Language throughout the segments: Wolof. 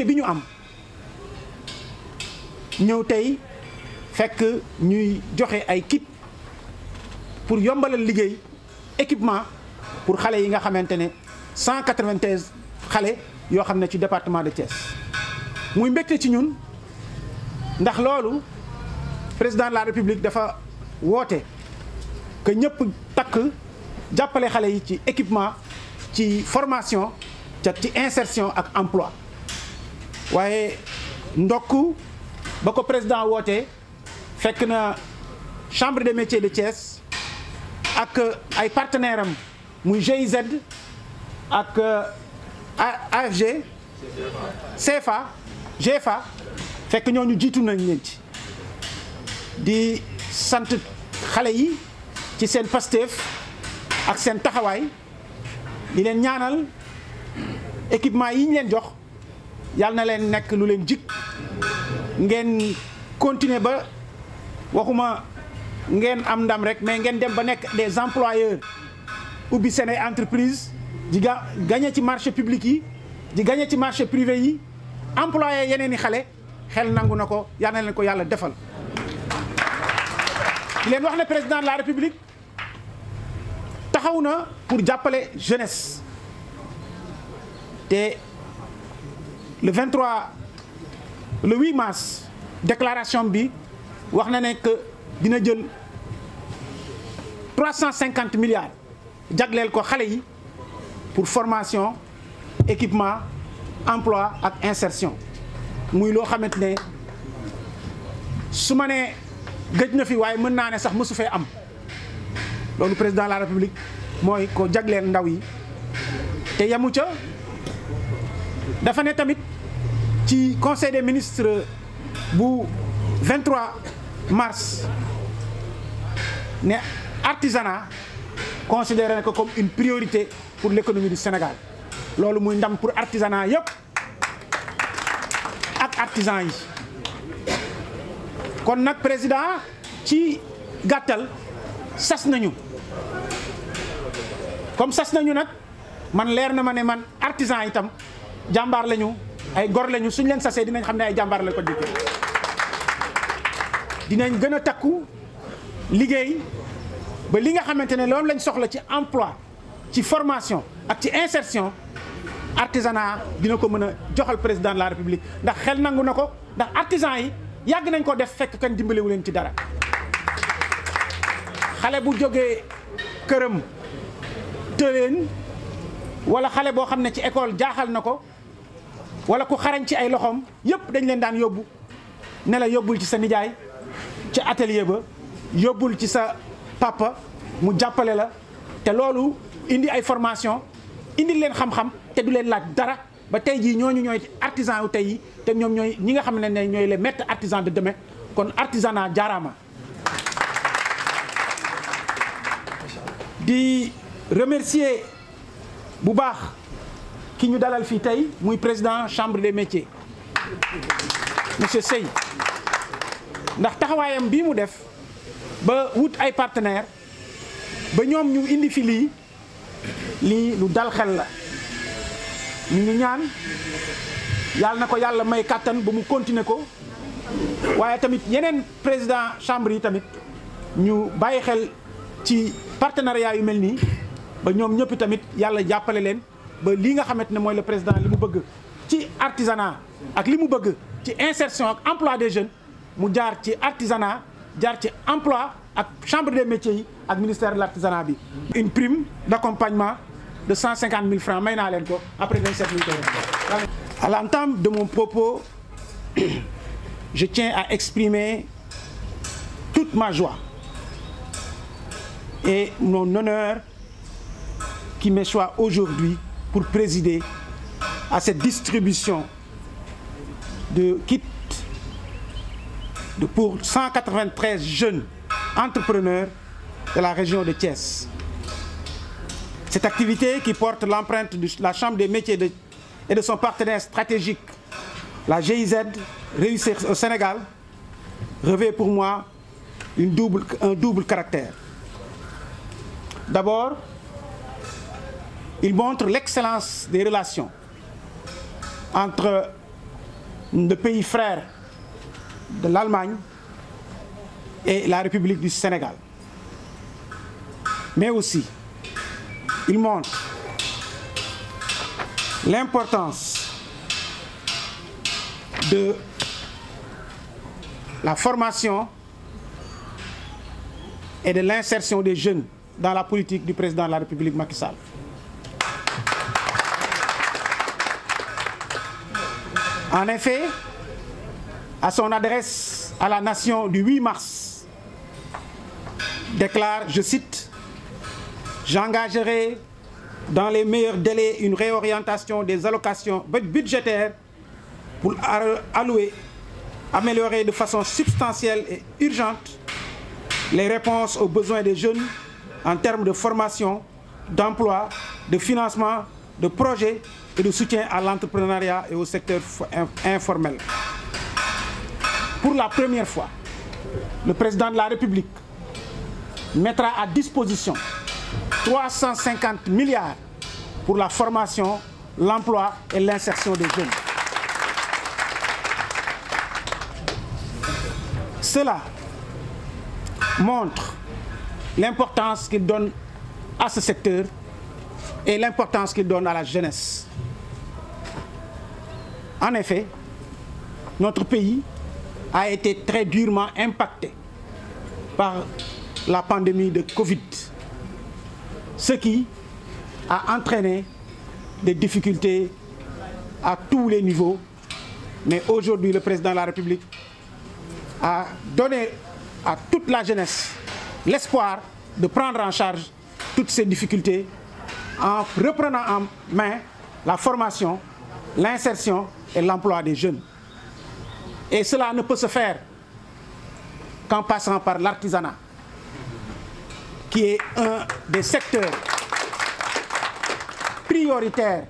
bi ñu am ñëw tey fekk ñuy joxe ay kit pour yombalal liggéey équipement pour xale yi nga xamante ne 193 xale yoo xam ne ci département de Thiès muy mbégte ci ñun ndax loolu président de la République dafa woote que ñëpp takk jàppale xale yi ci équipement ci formation ci insertion ak emploi waaye ndokk ba ko président wootee fekk na chambre des métiers de Thiès ak ay partenaires am muy GIZ ak AFG CFA GFA fekk ñooñu jiitu nañ leen ci di sant xale yi ci seen Pastef ak seen taxawaay di leen ñaanal équipement yi ñu leen jox yàlla na leen nekk lu leen jik ngeen continuer ba waxuma ngeen am ndam rek mais ngeen dem ba nekk des employeurs ubbi seen ay entreprise di gagné ci marché public yi di gagné ci marché privé yi employé yeneen i xale xel nangu na ko yal na leen ko yàlla defal. di leen wax ne président de la République taxaw na pour jàppale jeunesse te le 8 mars déclaration bi wax na ne que dina jël 350 milliards jagleel ko xale yi pour formation équipement emploi ak insertion muy loo xamante ne su ma nee gëj na fi waaye mën naa ne sax mësu fee am loolu président de la République mooy ko jagleel ndaw yi te yamu ca dafa ne tamit ci conseil des ministres bu 23 mars ne artisanat considéré ko comme une priorité pour l'économie du Sénégal loolu muy ndam pour artisanat yëpp ak artisan yi kon nag président ci gàttal sas nañu comme sas nañu nag man leer na ma ne man artisan itam jàmbaar lañu ay gor lañu suñ leen sasee dinañ xam ne ay jàmbaar la ko dikkee dinañ gën a takku liggéey ba li nga xamante ne loolu lañ soxla ci emploi ci formation ak ci insertion artisanat dina ko mën a joxal président de la République ndax xel nangu na ko ndax artisan yi yàgg nañ ko def fekk kan dimbalewu leen ci dara xale bu jógee këram tëleen wala xale boo xam ne ci école jaaxal na ko wala ku xarañ ci ay loxoom yëpp dañ leen daan yóbbu ne la yóbbul ci sa nijaay ci atelier ba yóbbul ci sa papa mu jàppale la te loolu indi ay formation indi leen xam-xam te du leen laaj dara ba tey jii ñooñu ñooy artisan yu tey yi te ñoom ñooy ñi nga xam ne ñooy les maîtres artisans de demain kon artisanat jaaraama. di remercier bu baax ki ñu dalal fii tey muy président chambre des métiers monsieur Sey ndax taxawaayam bii mu def ba wut ay partenaires ba ñoom ñu indi fi lii lu dal xel la ñu ngi ñaan yàlla na ko yàlla may kàttan ba mu continuer ko waaye tamit yeneen président chambre yi tamit ñu bàyyi xel ci partenariat yu mel nii ba ñoom ñëpp tamit yàlla jàppale leen ba lii nga xamante ne mooy le président li mu bëgg ci artisanat ak li mu bëgg ci insertion ak emploi des jeunes mu jaar ci artisanat jaar ci emploi ak chambre des métiers yi ak ministère de l'artisanat bi. une prime d'accompagnement de 150 000 francs may naa leen ko après 27 000 euros. À l'entame de mon propos, je tiens à exprimer toute ma joie et mon honneur qui me soit aujourd'hui pour présider à cette distribution de kits pour 193 jeunes entrepreneurs de la région de Thiès. Cette activité qui porte l'empreinte de la Chambre des métiers et de son partenaire stratégique, la GIZ, réussir au Sénégal, revêt pour moi un double caractère. D'abord, il montre l'excellence des relations entre de pays frères de l'Allemagne et la République du Sénégal. Mais aussi, il montre l'importance de la formation et de l'insertion des jeunes dans la politique du président de la République Macky Sall. En effet, à son adresse à la nation du 8 mars, déclare, je cite, « J'engagerai dans les meilleurs délais une réorientation des allocations budgétaires pour améliorer de façon substantielle et urgente les réponses aux besoins des jeunes en termes de formation, d'emploi, de financement, de projets et de soutien à l'entrepreneuriat et au secteur informel. » Pour la première fois, le président de la République mettra à disposition 350 milliards pour la formation, l'emploi et l'insertion des jeunes. Cela montre l'importance qu'il donne à ce secteur et l'importance qu'il donne à la jeunesse. En effet, notre pays a été très durement impacté par la pandémie de Covid, ce qui a entraîné des difficultés à tous les niveaux. Mais aujourd'hui, le président de la République a donné à toute la jeunesse l'espoir de prendre en charge toutes ces difficultés en reprenant en main la formation, l'insertion et l'emploi des jeunes. Et cela ne peut se faire qu'en passant par l'artisanat, qui est un des secteurs prioritaires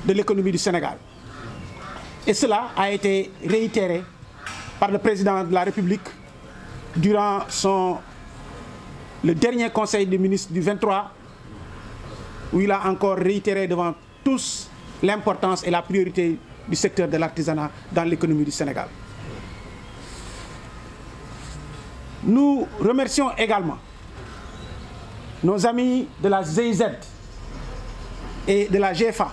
de l'économie du Sénégal. Et cela a été réitéré par le président de la République durant le dernier conseil des ministres du 23, où il a encore réitéré devant tous l'importance et la priorité du secteur de l'artisanat dans l'économie du Sénégal. Nous remercions également nos amis de la GIZ et de la GFA.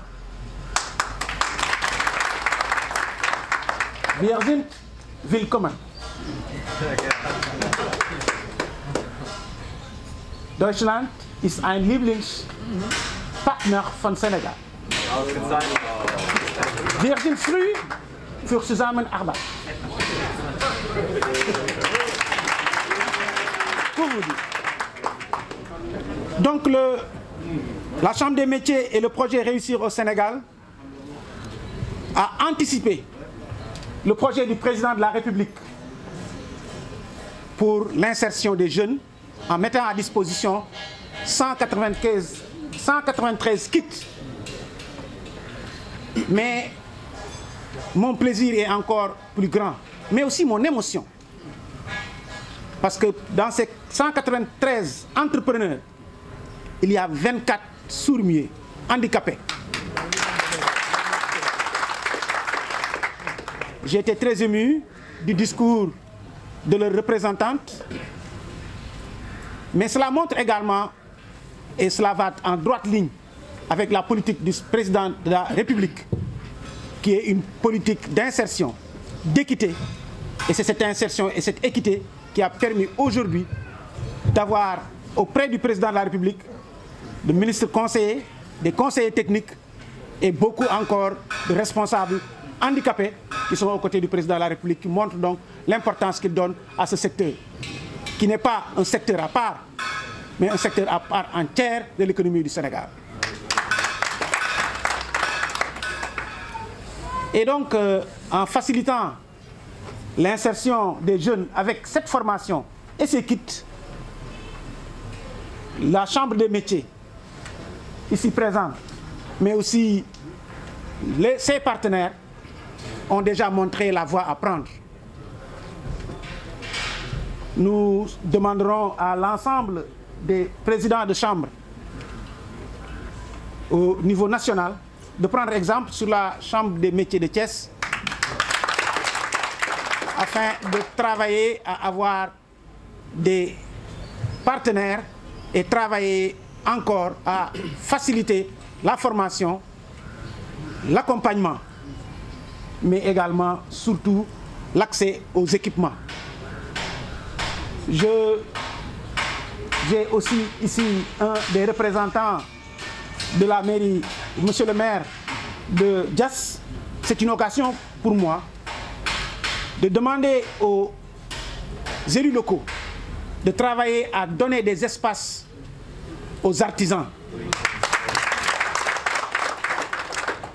Wir sind willkommen. Deutschland ist ein Lieblingspartner von Senegal. Wir sind früh für Zusammenarbeit. Pour vous dire. Donc la Chambre des métiers et le projet Réussir au Sénégal a anticipé le projet du président de la République pour l'insertion des jeunes en mettant à disposition 193 kits. Mais mon plaisir est encore plus grand, mais aussi mon émotion. Parce que dans ces 193 entrepreneurs, il y a 24 sourds-muets, handicapés. J'ai été très ému du discours de leur représentante, mais cela montre également, et cela va en droite ligne avec la politique du président de la République, qui est une politique d'insertion, d'équité. Et c'est cette insertion et cette équité qui a permis aujourd'hui d'avoir auprès du président de la République, de ministres conseillers, des conseillers techniques et beaucoup encore de responsables handicapés qui sont aux côtés du président de la République, qui montrent donc l'importance qu'il donne à ce secteur, qui n'est pas un secteur à part, mais un secteur à part entière de l'économie du Sénégal. Et donc, en facilitant l'insertion des jeunes avec cette formation et ces kits, la Chambre des métiers, ici présente, mais aussi ses partenaires, ont déjà montré la voie à prendre. Nous demanderons à l'ensemble des présidents de chambre au niveau national de prendre exemple sur la Chambre des métiers de Thiès, afin de travailler à avoir des partenaires et travailler encore à faciliter la formation, l'accompagnement, mais également, surtout, l'accès aux équipements. J'ai aussi ici un des représentants de la mairie, monsieur le maire de Diass. C'est une occasion pour moi de demander aux élus locaux de travailler à donner des espaces aux artisans.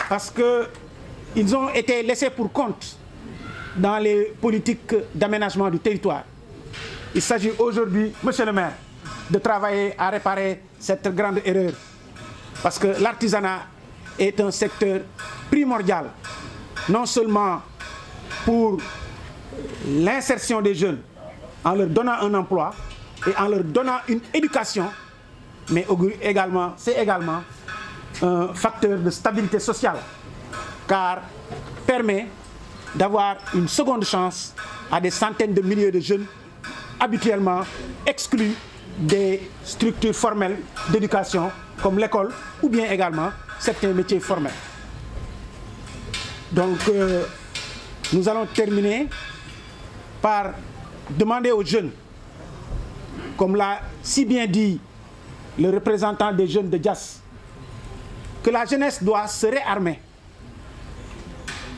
Parce qu'ils ont été laissés pour compte dans les politiques d'aménagement du territoire. Il s'agit aujourd'hui, monsieur le maire, de travailler à réparer cette grande erreur. Parce que l'artisanat est un secteur primordial, non seulement pour l'insertion des jeunes, en leur donnant un emploi et en leur donnant une éducation, mais également, c'est également un facteur de stabilité sociale, car permet d'avoir une seconde chance à des centaines de milliers de jeunes habituellement exclus des structures formelles d'éducation comme l'école ou bien également certains métiers formels. Donc nous allons terminer par demander aux jeunes, comme l'a si bien dit le représentant des jeunes de Diass, que la jeunesse doit se réarmer.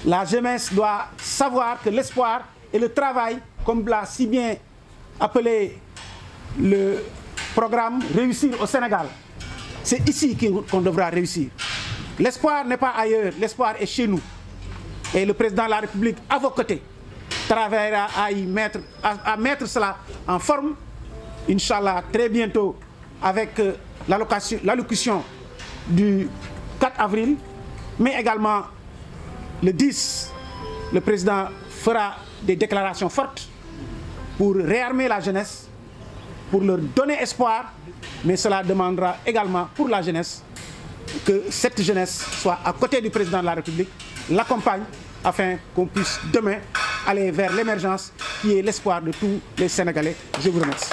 La jeunesse doit savoir que l'espoir et le travail, comme l'a si bien appelé le programme Réussir au Sénégal, c'est ici qu'on devra réussir. L'espoir n'est pas ailleurs, l'espoir est chez nous. Et le président de la République, à vos côtés, travaillera à mettre cela en forme, Inch'Allah, très bientôt, avec l'allocution du 4 avril, mais également le 10, le président fera des déclarations fortes pour réarmer la jeunesse, pour leur donner espoir, mais cela demandera également pour la jeunesse que cette jeunesse soit à côté du président de la République, l'accompagne afin qu'on puisse demain aller vers l'émergence qui est l'espoir de tous les Sénégalais. Je vous remercie.